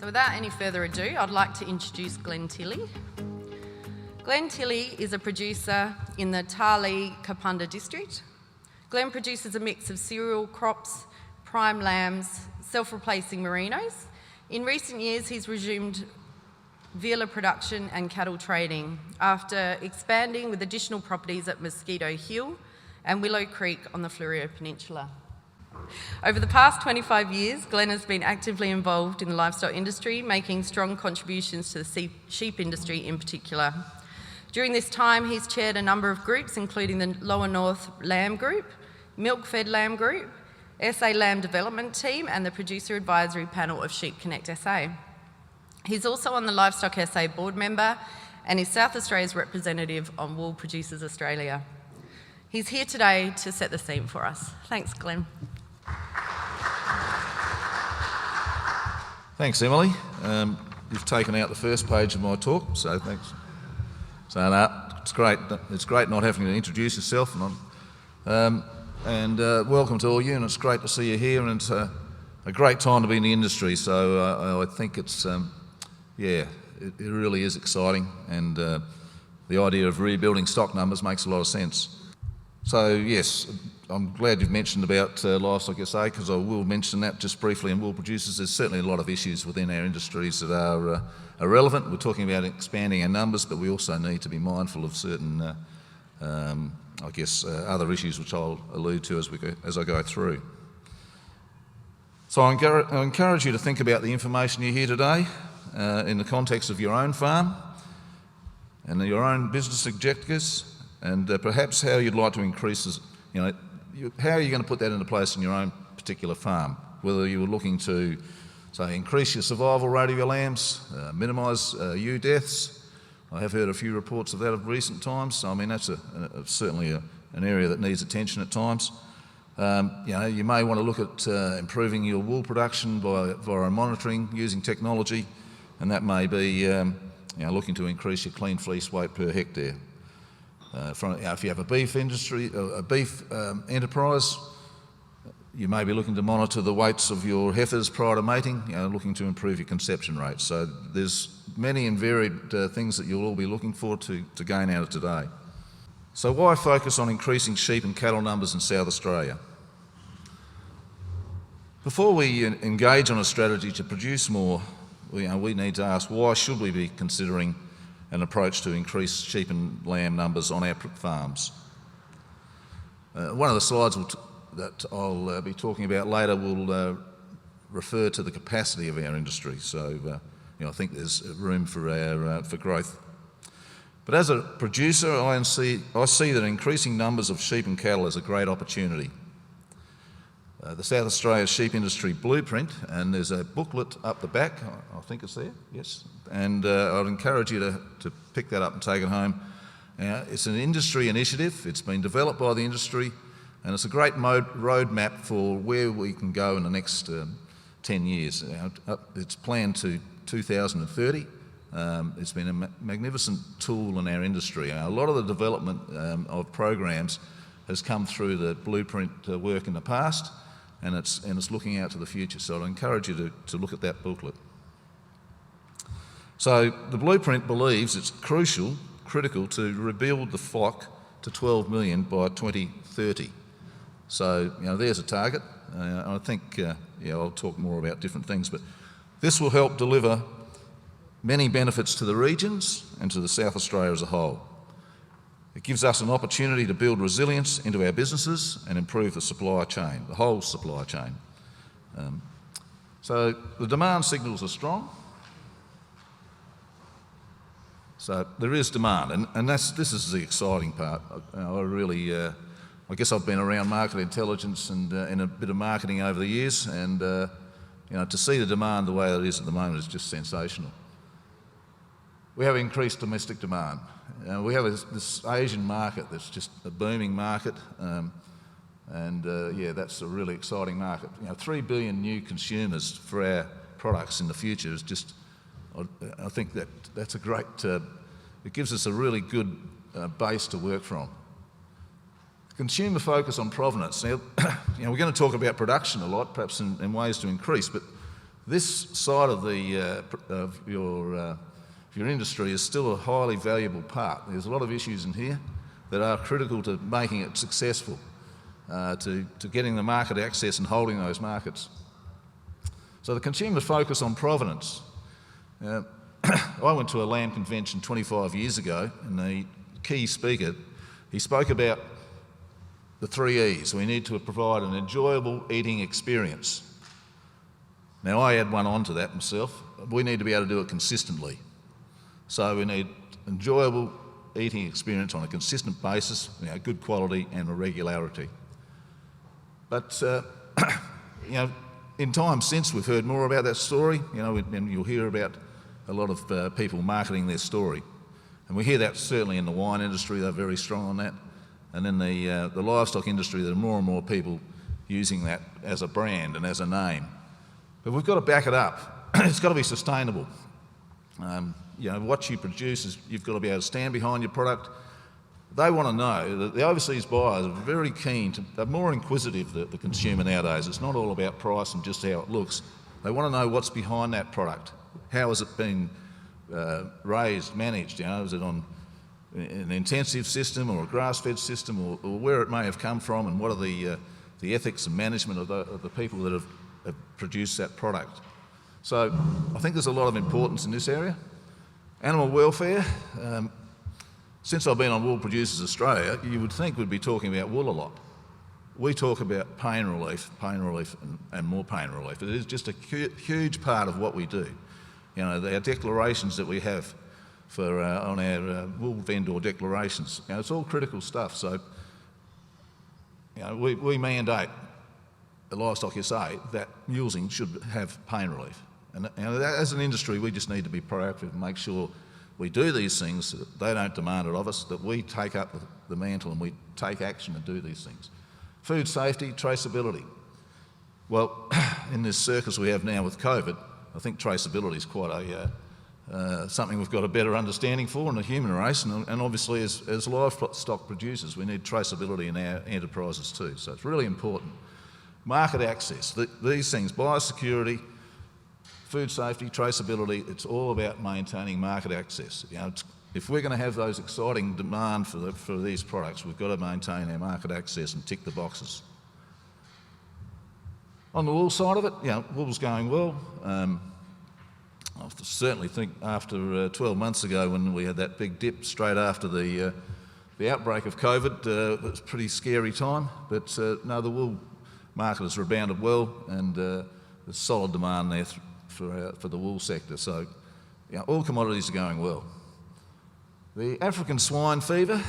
So without any further ado, I'd like to introduce Glen Tilley. Glen Tilley is a producer in the Tarlee-Kapunda district. Glen produces a mix of cereal crops, prime lambs, self-replacing merinos. In recent years, he's resumed vela production and cattle trading after expanding with additional properties at Mosquito Hill and Willow Creek on the Fleurieu Peninsula. Over the past 25 years, Glen has been actively involved in the livestock industry, making strong contributions to the sheep industry in particular. During this time, he's chaired a number of groups, including the Lower North Lamb Group, Milk Fed Lamb Group, SA Lamb Development Team, and the Producer Advisory Panel of Sheep Connect SA. He's also on the Livestock SA board member and is South Australia's representative on Wool Producers Australia. He's here today to set the scene for us. Thanks, Glen. Thanks, Emily. You've taken out the first page of my talk, so thanks. So no, it's great. It's great not having to introduce yourself, and welcome to all you. And it's great to see you here, and it's a great time to be in the industry. So I think it's it really is exciting, and the idea of rebuilding stock numbers makes a lot of sense. So yes, I'm glad you've mentioned about Livestock SA, because I will mention that just briefly in Wool Producers. There's certainly a lot of issues within our industries that are relevant. We're talking about expanding our numbers, but we also need to be mindful of certain, other issues which I'll allude to as I go through. So I encourage you to think about the information you hear today in the context of your own farm and your own business objectives, and perhaps how you'd like to increase, how are you going to put that into place in your own particular farm? Whether you were looking to, say, increase your survival rate of your lambs, minimise ewe deaths. I have heard a few reports of that of recent times, so I mean that's certainly an area that needs attention at times. You may want to look at improving your wool production via monitoring, using technology, and that may be looking to increase your clean fleece weight per hectare. If you have a beef industry, a beef enterprise, you may be looking to monitor the weights of your heifers prior to mating, looking to improve your conception rates. So there's many and varied things that you'll all be looking for to gain out of today. So why focus on increasing sheep and cattle numbers in South Australia? Before we engage on a strategy to produce more, we need to ask, why should we be considering an approach to increase sheep and lamb numbers on our farms? One of the slides that I'll be talking about later will refer to the capacity of our industry. So I think there's room for growth. But as a producer, I see that increasing numbers of sheep and cattle is a great opportunity. The South Australia Sheep Industry Blueprint, and there's a booklet up the back, I think it's there, yes, and I'd encourage you to pick that up and take it home. It's an industry initiative, it's been developed by the industry, and it's a great roadmap for where we can go in the next 10 years. It's planned to 2030. It's been a magnificent tool in our industry. A lot of the development of programs has come through the blueprint work in the past, and it's looking out to the future. So I'd encourage you to look at that booklet. So the blueprint believes it's critical to rebuild the flock to 12 million by 2030. So there's a target. I think I'll talk more about different things, but this will help deliver many benefits to the regions and to the South Australia as a whole. It gives us an opportunity to build resilience into our businesses and improve the supply chain, the whole supply chain. So the demand signals are strong. So there is demand, and this is the exciting part. I guess I've been around market intelligence and in a bit of marketing over the years, and to see the demand the way it is at the moment is just sensational. We have increased domestic demand. We have this Asian market that's just a booming market, that's a really exciting market. 3 billion new consumers for our products in the future is just, I think that's a great, it gives us a really good base to work from. Consumer focus on provenance. Now, we're going to talk about production a lot, perhaps in ways to increase, but This side of your industry is still a highly valuable part. There's a lot of issues in here that are critical to making it successful, to getting the market access and holding those markets. So the consumer focus on provenance. I went to a lamb convention 25 years ago, and the key speaker, he spoke about the 3 E's. We need to provide an enjoyable eating experience. Now, I add one on to that myself. We need to be able to do it consistently. So we need enjoyable eating experience on a consistent basis, good quality and a regularity. But, in times since, we've heard more about that story, and you'll hear about a lot of people marketing their story. And we hear that certainly in the wine industry, they're very strong on that. And in the livestock industry, there are more and more people using that as a brand and as a name. But we've got to back it up. It's got to be sustainable. What you produce is you've got to be able to stand behind your product. They want to know that the overseas buyers are very keen they're more inquisitive, the consumer nowadays. It's not all about price and just how it looks. They want to know what's behind that product. How has it been raised, managed? Is it on an intensive system or a grass-fed system, or where it may have come from, and what are the ethics and management of the people that have produced that product? So I think there's a lot of importance in this area. Animal welfare. Since I've been on Wool Producers Australia, you would think we'd be talking about wool a lot. We talk about pain relief, and more pain relief. It is just a huge part of what we do. Our declarations that we have on our wool vendor declarations, it's all critical stuff. So, we mandate the Livestock SA that mulesing should have pain relief. And as an industry, we just need to be proactive and make sure we do these things, that they don't demand it of us, that we take up the mantle and we take action and do these things. Food safety, traceability. Well, in this circus we have now with COVID, I think traceability is quite something we've got a better understanding for in the human race, and obviously as livestock producers we need traceability in our enterprises too, so it's really important. Market access, these things, biosecurity, food safety, traceability, it's all about maintaining market access. If we're going to have those exciting demand for these products, we've got to maintain our market access and tick the boxes. On the wool side of it, wool's going well. I certainly think after 12 months ago, when we had that big dip straight after the outbreak of COVID, it was a pretty scary time. But no, the wool market has rebounded well, and there's solid demand there for the wool sector. So all commodities are going well. The African swine fever,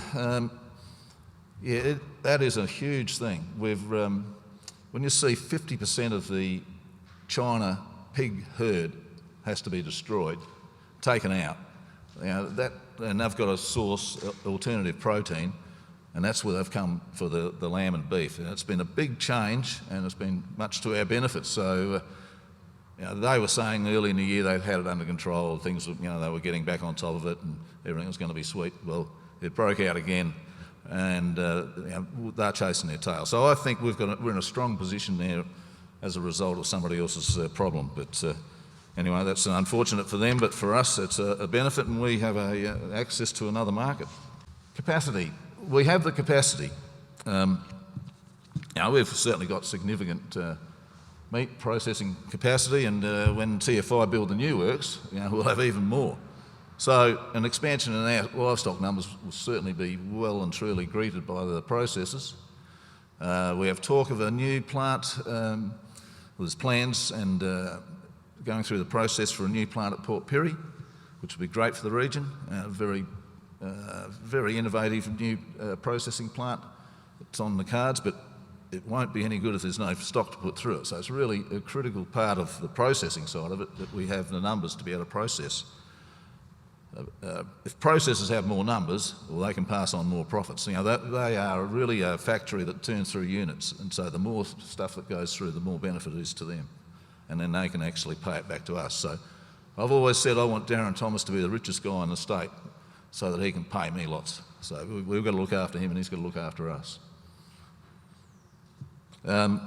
that is a huge thing. When you see 50% of the China pig herd has to be destroyed, taken out, and they've got to source alternative protein, and that's where they've come for the lamb and beef. And it's been a big change, and it's been much to our benefit. So they were saying early in the year they'd had it under control, things, they were getting back on top of it, and everything was going to be sweet. Well, it broke out again, and they're chasing their tail. So I think we're in a strong position there as a result of somebody else's problem. But anyway, that's unfortunate for them, but for us it's a benefit, and we have access to another market. Capacity. We have the capacity. We've certainly got significant meat processing capacity, and when TFI build the new works, we'll have even more. So an expansion in our livestock numbers will certainly be well and truly greeted by the processors. We have talk of a new plant. There's plans and going through the process for a new plant at Port Pirie, which will be great for the region. Very innovative new processing plant. It's on the cards, but it won't be any good if there's no stock to put through it. So it's really a critical part of the processing side of it, that we have the numbers to be able to process. If processors have more numbers, well, they can pass on more profits. They are really a factory that turns through units, and so the more stuff that goes through, the more benefit it is to them, and then they can actually pay it back to us. So I've always said I want Darren Thomas to be the richest guy in the state, so that he can pay me lots. So we've got to look after him, and he's got to look after us. Our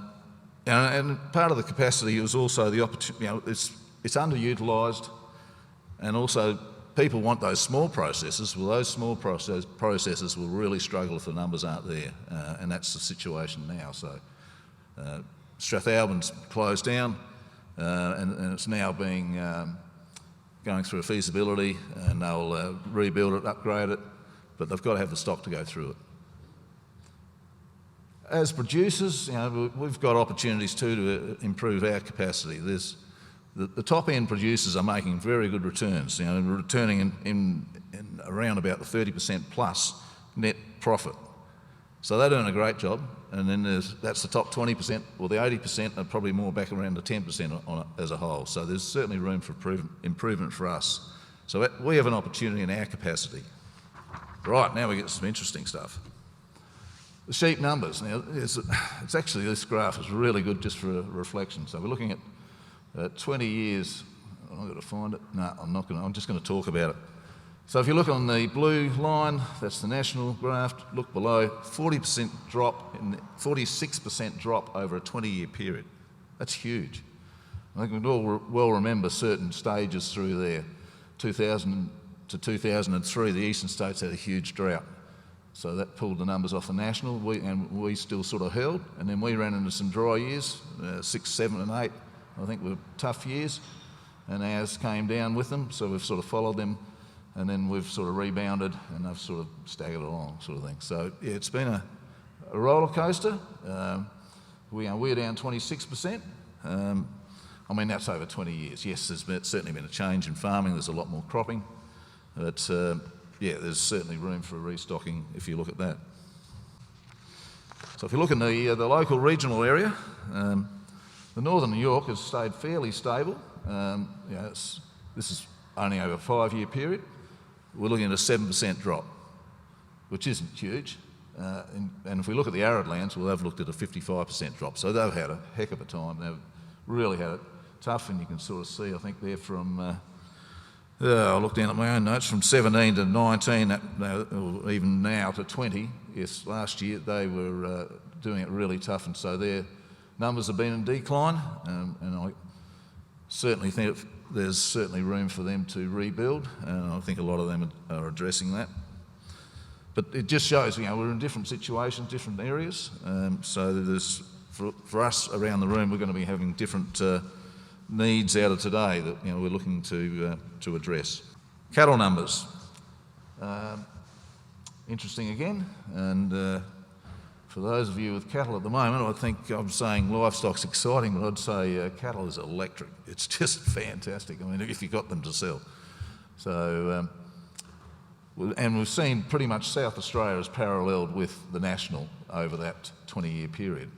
And part of the capacity is also the opportunity. It's underutilised, and also people want those small processors. Well, those small processors will really struggle if the numbers aren't there, and that's the situation now. So Strathalbyn's closed down, and it's now being going through a feasibility, and they'll rebuild it, upgrade it, but they've got to have the stock to go through it. As producers, we've got opportunities too to improve our capacity. There's the top-end producers are making very good returns, returning in around about the 30% plus net profit. So they're doing a great job. And then that's the top 20%, well, the 80% are probably more back around the 10% on it as a whole. So there's certainly room for improvement for us. So we have an opportunity in our capacity. Right, now we get some interesting stuff. The sheep numbers. Now, it's actually, this graph is really good just for a reflection. So we're looking at 20 years. I've got to find it. No, I'm just going to talk about it. So if you look on the blue line, that's the national graph. Look below, 40% drop, 46% drop over a 20-year period. That's huge. I think we all well remember certain stages through there. 2000 to 2003, the eastern states had a huge drought. So that pulled the numbers off the national, and we still sort of held. And then we ran into some dry years, 6, 7 and 8, I think were tough years. And ours came down with them, so we've sort of followed them. And then we've sort of rebounded, and they've sort of staggered along, sort of thing. So yeah, it's been a roller coaster. We're down 26%. I mean, that's over 20 years. Yes, there's certainly been a change in farming. There's a lot more cropping. But yeah, there's certainly room for restocking if you look at that. So if you look in the local regional area, the northern New York has stayed fairly stable. This is only over a 5-year period. We're looking at a 7% drop, which isn't huge. And if we look at the arid lands, well, they've looked at a 55% drop. So they've had a heck of a time. They've really had it tough, and you can sort of see, I think they're from, I looked down at my own notes, from 17 to 19, or even now to 20. Yes, last year they were doing it really tough, and so their numbers have been in decline, and I certainly think there's certainly room for them to rebuild, and I think a lot of them are addressing that. But it just shows, we're in different situations, different areas, so there's, for us around the room, we're going to be having different needs out of today that we're looking to address. Cattle numbers. Interesting again, and for those of you with cattle at the moment, I think I'm saying livestock's exciting, but I'd say cattle is electric. It's just fantastic. I mean, if you've got them to sell. So, and we've seen pretty much South Australia has paralleled with the national over that 20-year period.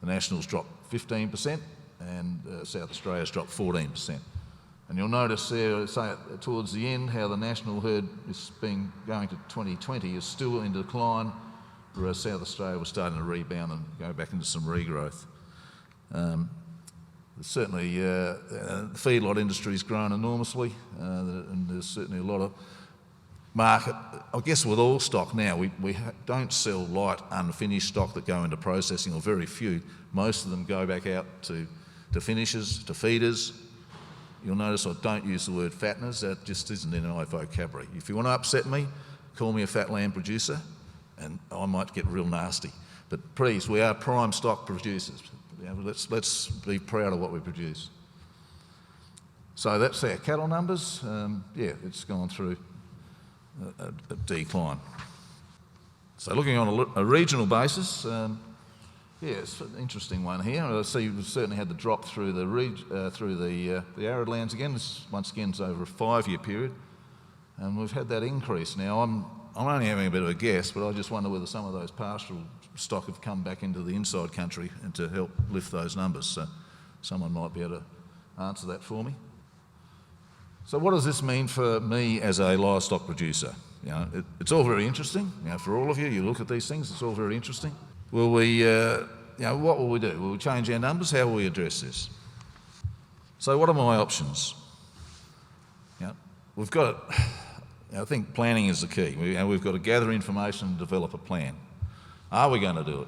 The national's dropped 15%, and South Australia's dropped 14%. And you'll notice there, say towards the end, how the national herd is going to 2020 is still in decline, whereas South Australia was starting to rebound and go back into some regrowth. Certainly, the feedlot industry's grown enormously, and there's certainly a lot of market. I guess with all stock now, we don't sell light, unfinished stock that go into processing, or very few. Most of them go back out to finishers, to feeders. You'll notice I don't use the word fatteners. That just isn't in my vocabulary. If you want to upset me, call me a fat lamb producer, and I might get real nasty. But please, we are prime stock producers. Let's be proud of what we produce. So that's our cattle numbers. Yeah, it's gone through a decline. So looking on a regional basis, yeah, it's an interesting one here. I see we've certainly had the drop through the arid lands again. This once again is over a 5-year period, and we've had that increase. Now I'm only having a bit of a guess, but I just wonder whether some of those pastoral stock have come back into the inside country and to help lift those numbers. So someone might be able to answer that for me. So what does this mean for me as a livestock producer? It's all very interesting. For all of you, you look at these things, it's all very interesting. Will we, what will we do? Will we change our numbers? How will we address this? So what are my options? We've got, I think planning is the key. We've got to gather information and develop a plan. Are we going to do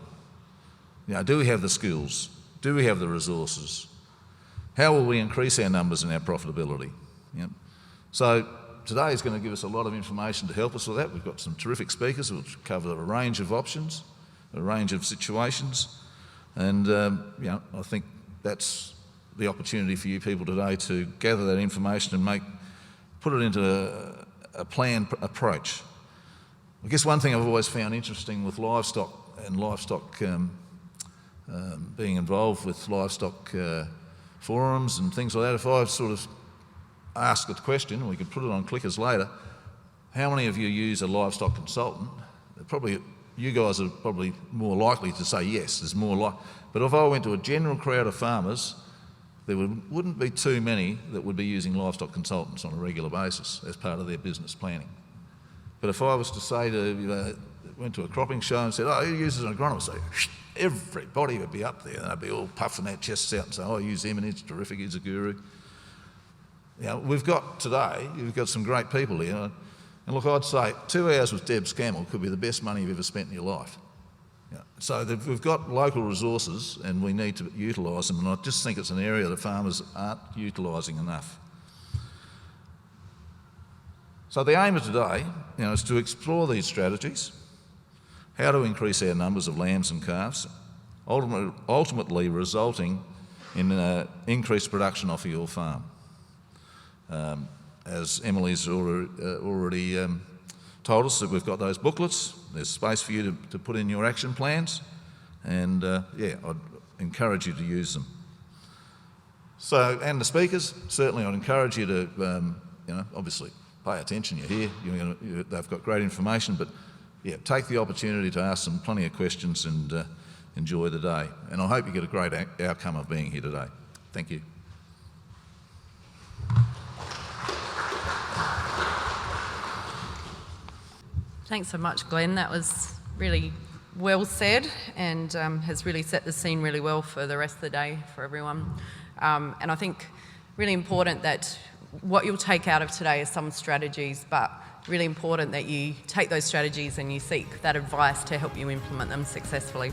it? Do we have the skills? Do we have the resources? How will we increase our numbers and our profitability? You know? So today is going to give us a lot of information to help us with that. We've got some terrific speakers which cover a range of options, a range of situations, and I think that's the opportunity for you people today to gather that information and put it into a planned approach. I guess one thing I've always found interesting with livestock and livestock being involved with livestock forums and things like that, if I sort of ask a question, and we could put it on clickers later, how many of you use a livestock consultant? Probably you guys are probably more likely to say yes, there's more like. But if I went to a general crowd of farmers, there wouldn't be too many that would be using livestock consultants on a regular basis as part of their business planning. But if I was to say went to a cropping show and said, oh, who uses an agronomist? So everybody would be up there and they'd be all puffing their chests out and say, oh, I use him and he's terrific, he's a guru. We've got some great people here. And look, I'd say 2 hours with Deb Scammell could be the best money you've ever spent in your life. So we've got local resources and we need to utilise them, and I just think it's an area that farmers aren't utilising enough. So the aim of today is to explore these strategies, how to increase our numbers of lambs and calves, ultimately resulting in increased production off of your farm. As Emily's already told us, that we've got those booklets. There's space for you to put in your action plans, and I'd encourage you to use them. So, and the speakers, certainly I'd encourage you to, obviously pay attention. You're here. They've got great information, but take the opportunity to ask them plenty of questions and enjoy the day. And I hope you get a great outcome of being here today. Thank you. Thanks so much, Glenn. That was really well said and has really set the scene really well for the rest of the day for everyone. And I think really important that what you'll take out of today is some strategies, but really important that you take those strategies and you seek that advice to help you implement them successfully.